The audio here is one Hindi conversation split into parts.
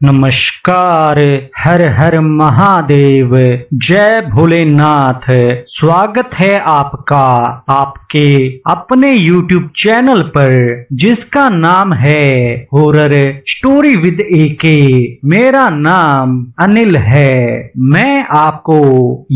नमस्कार। हर हर महादेव। जय भोलेनाथ। स्वागत है आपका आपके अपने YouTube चैनल पर जिसका नाम है हॉरर स्टोरी विद एके। मेरा नाम अनिल है। मैं आपको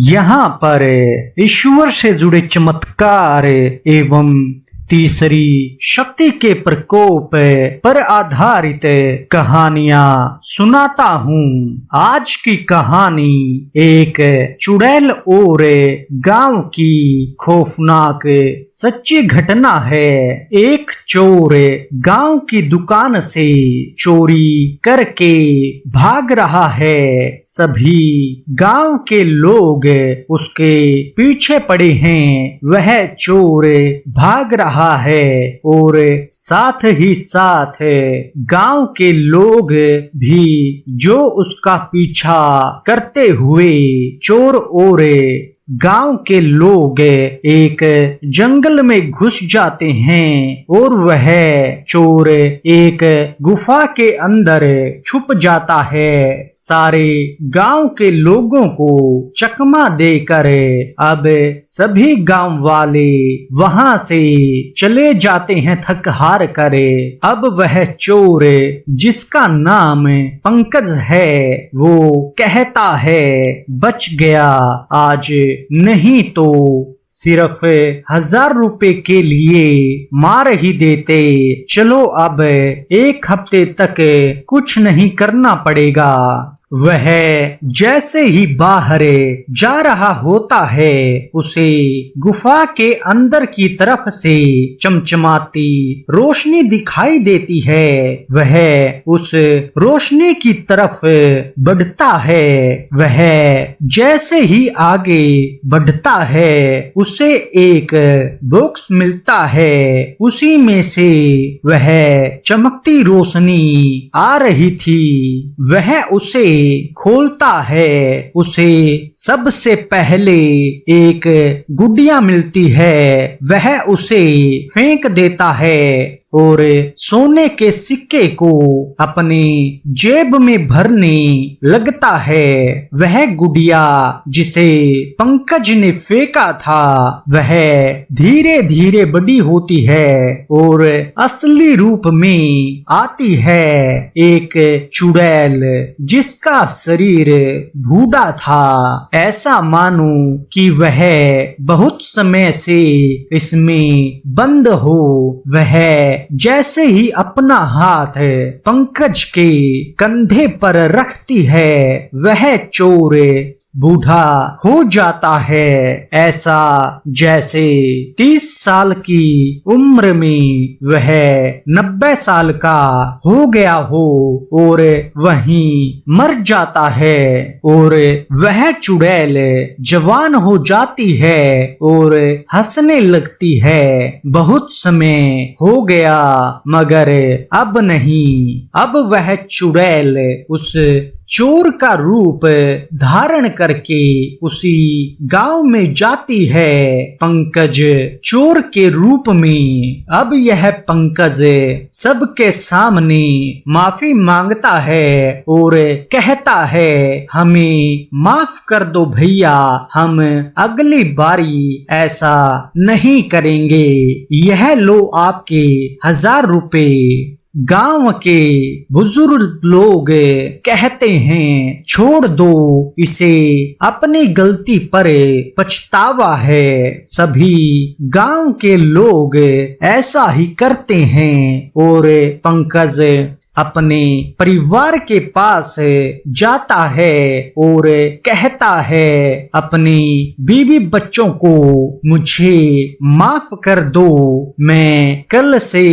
यहाँ पर ईश्वर से जुड़े चमत्कार एवं तीसरी शक्ति के प्रकोप पर आधारित कहानियां सुनाता हूँ। आज की कहानी एक चुड़ैल और गांव की खौफनाक सच्ची घटना है। एक चोर गांव की दुकान से चोरी करके भाग रहा है। सभी गांव के लोग उसके पीछे पड़े हैं। वह चोर भाग रहा है और साथ ही साथ गांव के लोग भी जो उसका पीछा करते हुए चोर और गांव के लोग एक जंगल में घुस जाते हैं और वह चोर एक गुफा के अंदर छुप जाता है। सारे गांव के लोगों को चकमा देकर अब सभी गांव वाले वहां से चले जाते हैं थक हार कर। अब वह चोर जिसका नाम पंकज है वो कहता है बच गया, आज नहीं तो सिर्फ 1000 रुपए के लिए मार ही देते। चलो अब एक हफ्ते तक कुछ नहीं करना पड़ेगा। वह जैसे ही बाहर जा रहा होता है उसे गुफा के अंदर की तरफ से चमचमाती रोशनी दिखाई देती है। वह उस रोशनी की तरफ बढ़ता है। वह जैसे ही आगे बढ़ता है उसे एक बॉक्स मिलता है। उसी में से वह चमकती रोशनी आ रही थी। वह उसे खोलता है। उसे सबसे पहले एक गुड़िया मिलती है। वह उसे फेंक देता है और सोने के सिक्के को अपने जेब में भरने लगता है। वह गुड़िया जिसे पंकज ने फेंका था वह धीरे धीरे बड़ी होती है और असली रूप में आती है। एक चुड़ैल जिसका शरीर बूढ़ा था। ऐसा मानो कि वह बहुत समय से इसमें बंद हो। वह जैसे ही अपना हाथ पंकज के कंधे पर रखती है वह चोर बूढ़ा हो जाता है। ऐसा जैसे 30 साल की उम्र में वह 90 साल का हो गया हो और वहीं मर जाता है। और वह चुड़ैल जवान हो जाती है और हंसने लगती है। बहुत समय हो गया मगर अब नहीं। अब वह चुड़ैल उस चोर का रूप धारण करके उसी गांव में जाती है। पंकज चोर के रूप में। अब यह पंकज सबके सामने माफी मांगता है और कहता है हमें माफ कर दो भैया, हम अगली बारी ऐसा नहीं करेंगे। यह लो आपके 1000 रुपए। गांव के बुजुर्ग लोग कहते हैं छोड़ दो इसे, अपनी गलती पर पछतावा है। सभी गांव के लोग ऐसा ही करते हैं और पंकज अपने परिवार के पास जाता है और कहता है अपनी बीवी बच्चों को मुझे माफ कर दो, मैं कल से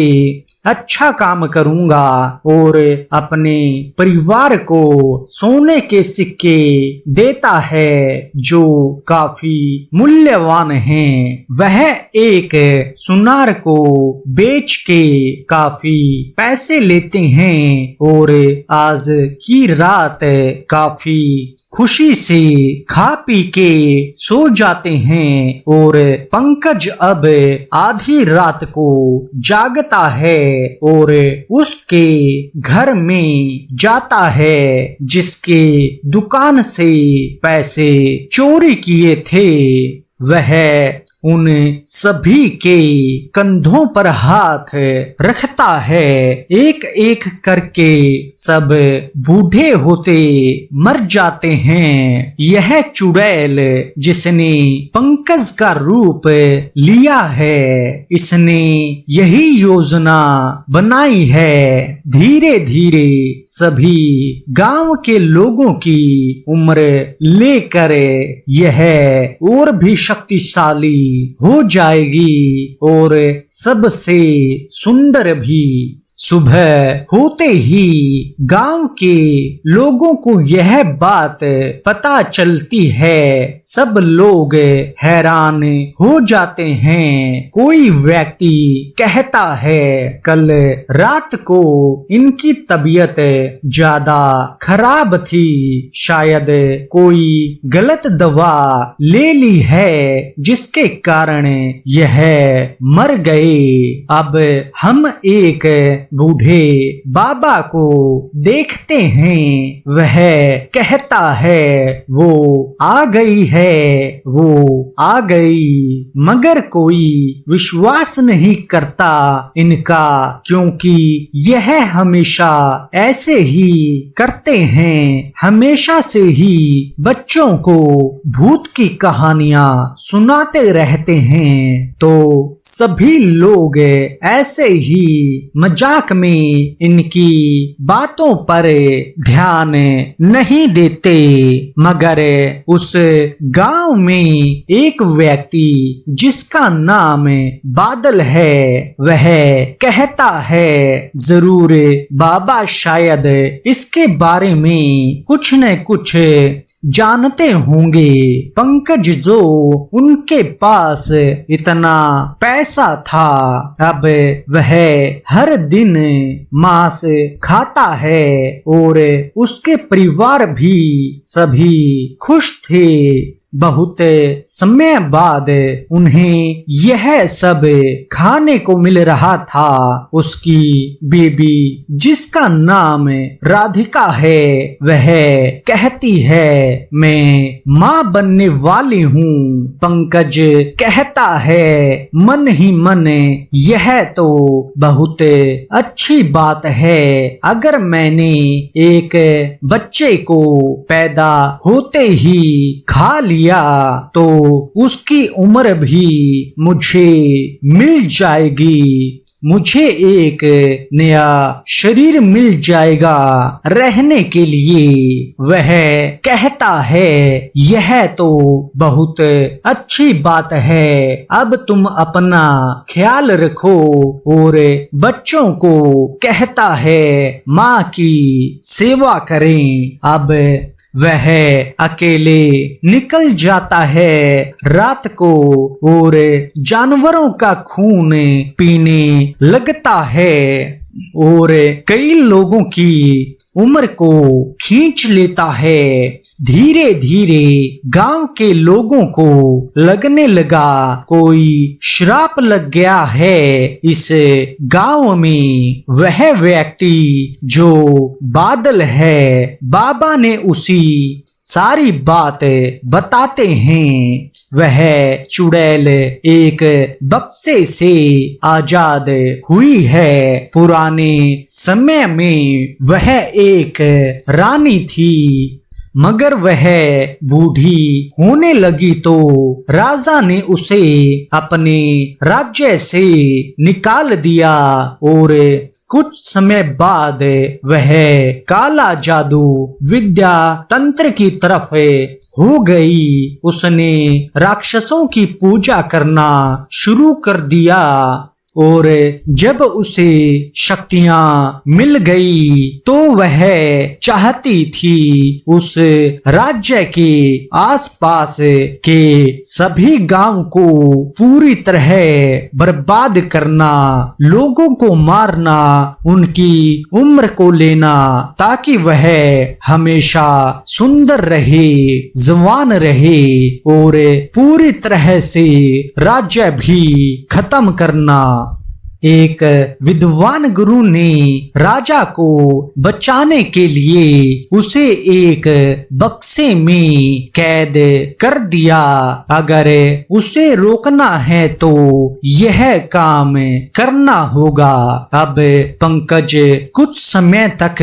अच्छा काम करूंगा और अपने परिवार को सोने के सिक्के देता है जो काफी मूल्यवान हैं। वह एक सुनार को बेच के काफी पैसे लेते हैं और आज की रात काफी खुशी से खा पी के सो जाते हैं। और पंकज अब आधी रात को जागता है और उसके घर में जाता है जिसके दुकान से पैसे चोरी किए थे। वह उन सभी के कंधों पर हाथ रखता है। एक एक करके सब बूढ़े होते मर जाते हैं। यह चुड़ैल जिसने पंकज का रूप लिया है, इसने यही योजना बनाई है। धीरे धीरे सभी गांव के लोगों की उम्र लेकर यह और भी शक्तिशाली हो जाएगी और सबसे सुंदर भी। सुबह होते ही गांव के लोगों को यह बात पता चलती है। सब लोग हैरान हो जाते हैं। कोई व्यक्ति कहता है कल रात को इनकी तबीयत ज्यादा खराब थी, शायद कोई गलत दवा ले ली है जिसके कारण यह मर गए। अब हम एक बूढ़े बाबा को देखते हैं। वह कहता है वो आ गई है, वो आ गई। मगर कोई विश्वास नहीं करता इनका, क्योंकि यह हमेशा ऐसे ही करते हैं। हमेशा से ही बच्चों को भूत की कहानियां सुनाते रहते हैं, तो सभी लोग ऐसे ही मजाक में इनकी बातों पर ध्यान नहीं देते। मगर उस गांव में एक व्यक्ति जिसका नाम बादल है, वह कहता है जरूर बाबा शायद इसके बारे में कुछ न कुछ जानते होंगे। पंकज जो उनके पास इतना पैसा था, अब वह हर दिन मांस खाता है और उसके परिवार भी सभी खुश थे। बहुत समय बाद उन्हें यह सब खाने को मिल रहा था। उसकी बेबी जिसका नाम राधिका है, वह कहती है मैं माँ बनने वाली हूँ। पंकज कहता है मन ही मन यह तो बहुत अच्छी बात है। अगर मैंने एक बच्चे को पैदा होते ही खा लिया तो उसकी उम्र भी मुझे मिल जाएगी। मुझे एक नया शरीर मिल जाएगा रहने के लिए। वह कहता है यह तो बहुत अच्छी बात है। अब तुम अपना ख्याल रखो। और बच्चों को कहता है माँ की सेवा करें। अब वह अकेले निकल जाता है रात को और जानवरों का खून पीने लगता है और कई लोगों की उम्र को खींच लेता है। धीरे धीरे गांव के लोगों को लगने लगा कोई श्राप लग गया है इस गांव में। वह व्यक्ति जो बादल है, बाबा ने उसी सारी बात बताते हैं। वह चुड़ैल एक बक्से से आजाद हुई है। पुराने समय में वह एक रानी थी, मगर वह बूढ़ी होने लगी तो राजा ने उसे अपने राज्य से निकाल दिया और कुछ समय बाद वह काला जादू विद्या तंत्र की तरफ हो गई। उसने राक्षसों की पूजा करना शुरू कर दिया और जब उसे शक्तियां मिल गई तो वह चाहती थी उस राज्य के आसपास के सभी गांव को पूरी तरह बर्बाद करना, लोगों को मारना, उनकी उम्र को लेना, ताकि वह हमेशा सुंदर रहे, जवान रहे और पूरी तरह से राज्य भी खत्म करना। एक विद्वान गुरु ने राजा को बचाने के लिए उसे एक बक्से में कैद कर दिया। अगर उसे रोकना है तो यह काम करना होगा। अब पंकज कुछ समय तक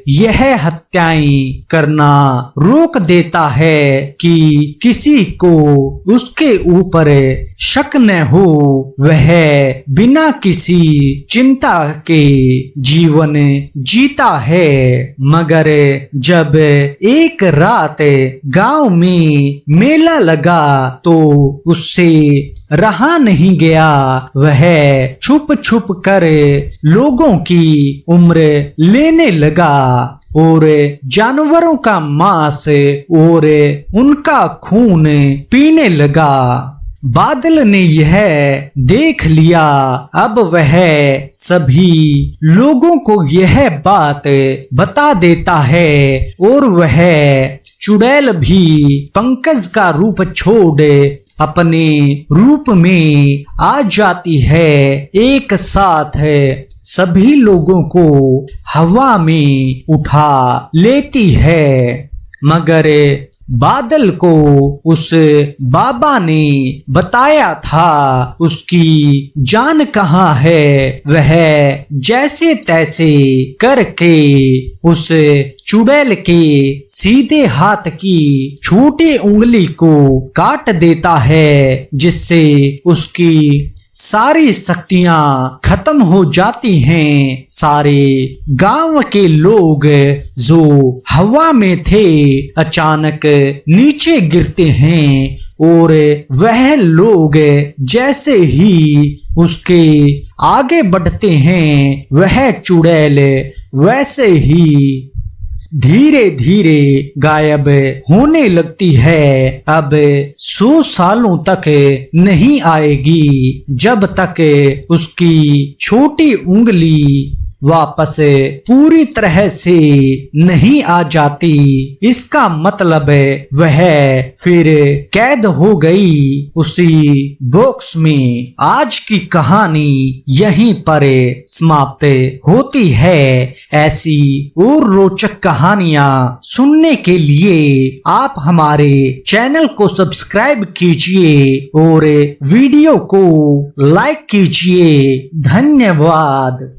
यह हत्याएं करना रोक देता है कि किसी को उसके ऊपर शक न हो। वह बिना किसी चिंता के जीवन जीता है। मगर जब एक रात गांव में मेला लगा तो उससे रहा नहीं गया। वह छुप छुप कर लोगों की उम्र लेने लगा और जानवरों का मांस और उनका खून पीने लगा। बादल ने यह देख लिया। अब वह सभी लोगों को यह बात बता देता है और वह चुड़ैल भी पंकज का रूप छोड़ अपने रूप में आ जाती है। एक साथ सभी लोगों को हवा में उठा लेती है। मगर बादल को उस बाबा ने बताया था उसकी जान कहाँ है। वह जैसे तैसे करके उस चुड़ैल के सीधे हाथ की छोटी उंगली को काट देता है, जिससे उसकी सारी शक्तियां खत्म हो जाती हैं। सारे गांव के लोग जो हवा में थे अचानक नीचे गिरते हैं और वह लोग जैसे ही उसके आगे बढ़ते हैं वह चुड़ैल वैसे ही धीरे धीरे गायब होने लगती है। अब 100 सालों तक नहीं आएगी जब तक उसकी छोटी उंगली वापस पूरी तरह से नहीं आ जाती। इसका मतलब वह फिर कैद हो गई उसी बॉक्स में। आज की कहानी यहीं पर समाप्त होती है। ऐसी और रोचक कहानियां सुनने के लिए आप हमारे चैनल को सब्सक्राइब कीजिए और वीडियो को लाइक कीजिए। धन्यवाद।